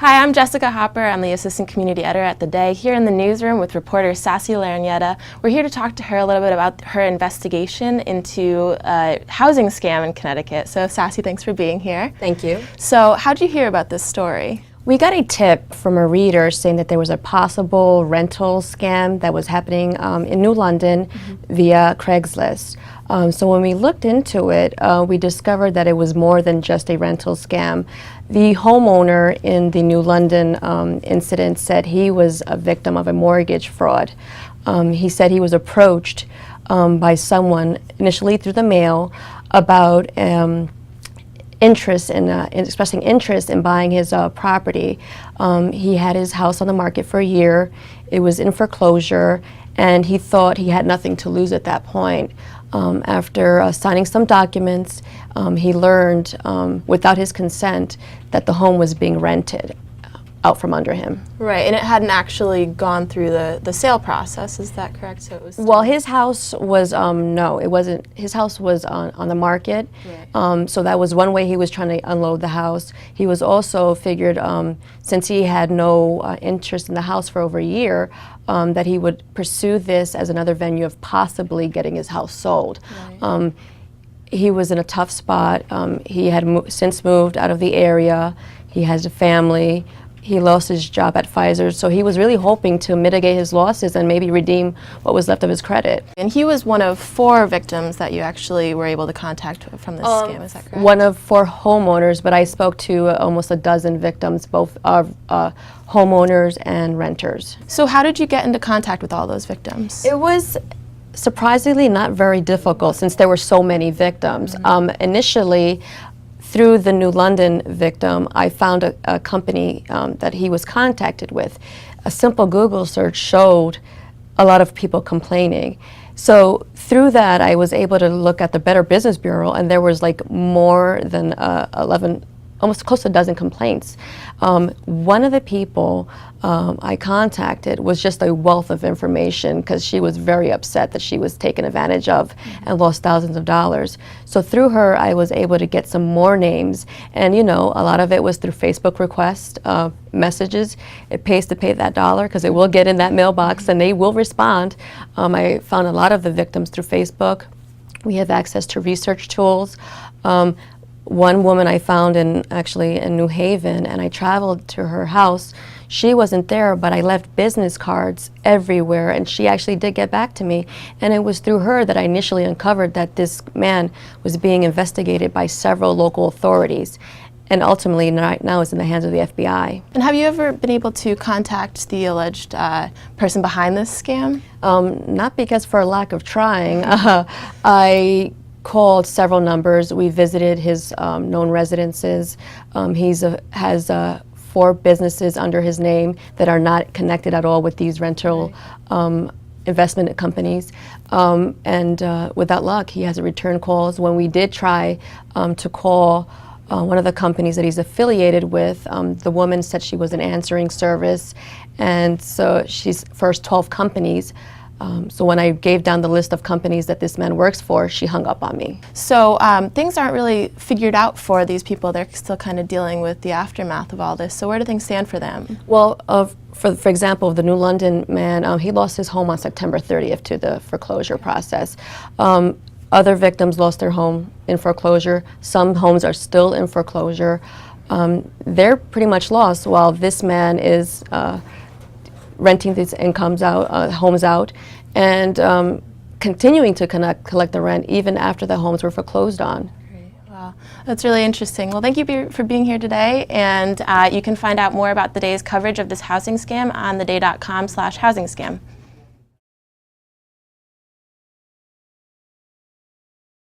Hi, I'm Jessica Hopper. I'm the Assistant Community Editor at The Day, here in the newsroom with reporter Izaskun Larraneta. We're here to talk to her a little bit about her investigation into a housing scam in Connecticut. So, Sassy, thanks for being here. Thank you. So, how did you hear about this story? We got a tip from a reader saying that there was a possible rental scam that was happening in New London via Craigslist. So when we looked into it, we discovered that it was more than just a rental scam. The homeowner in the New London incident said he was a victim of a mortgage fraud. He said he was approached by someone, initially through the mail, about expressing interest in buying his property. He had his house on the market for a year. It was in foreclosure, and he thought he had nothing to lose at that point. After signing some documents, he learned, without his consent, that the home was being rented out from under him. Right, and it hadn't actually gone through the sale process, is that correct? So it was well, his house was, no, it wasn't. His house was on the market, right. So that was one way he was trying to unload the house. He was also figured, since he had no interest in the house for over a year, that he would pursue this as another venue of possibly getting his house sold. Right. He was in a tough spot. He had since moved out of the area. He has a family. He lost his job at Pfizer, so he was really hoping to mitigate his losses and maybe redeem what was left of his credit. And he was one of 4 victims that you actually were able to contact from this scam, is that correct? One of 4 homeowners, but I spoke to almost a dozen victims, both of homeowners and renters. So how did you get into contact with all those victims? It was surprisingly not very difficult since there were so many victims. Initially, through the New London victim, I found a company that he was contacted with. A simple Google search showed a lot of people complaining. So through that, I was able to look at the Better Business Bureau, and there was like more than 11, almost close to a dozen complaints. One of the people I contacted was just a wealth of information because she was very upset that she was taken advantage of and lost thousands of dollars. So through her, I was able to get some more names, and you know, a lot of it was through Facebook request messages. It pays to pay that $1 because it will get in that mailbox and they will respond. I found a lot of the victims through Facebook. We have access to research tools. One woman I found actually in New Haven, and I traveled to her house. She wasn't there, but I left business cards everywhere, and she actually did get back to me. And it was through her that I initially uncovered that this man was being investigated by several local authorities, and ultimately right now is in the hands of the FBI. And have you ever been able to contact the alleged person behind this scam? Not because for lack of trying. I called several numbers. We visited his known residences. He has 4 businesses under his name that are not connected at all with these rental investment companies. And without luck, he hasn't returned calls. When we did try to call one of the companies that he's affiliated with, the woman said she was an answering service, and so she's first 12 companies. So when I gave down the list of companies that this man works for, she hung up on me. So things aren't really figured out for these people. They're still kind of dealing with the aftermath of all this. So where do things stand for them? Well, for example, the New London man, he lost his home on September 30th to the foreclosure process. Other victims lost their home in foreclosure. Some homes are still in foreclosure. They're pretty much lost while this man is renting these homes out, and continuing to collect the rent even after the homes were foreclosed on. Great. Wow, that's really interesting. Well, thank you for being here today, and you can find out more about the day's coverage of this housing scam on theday.com/housing scam.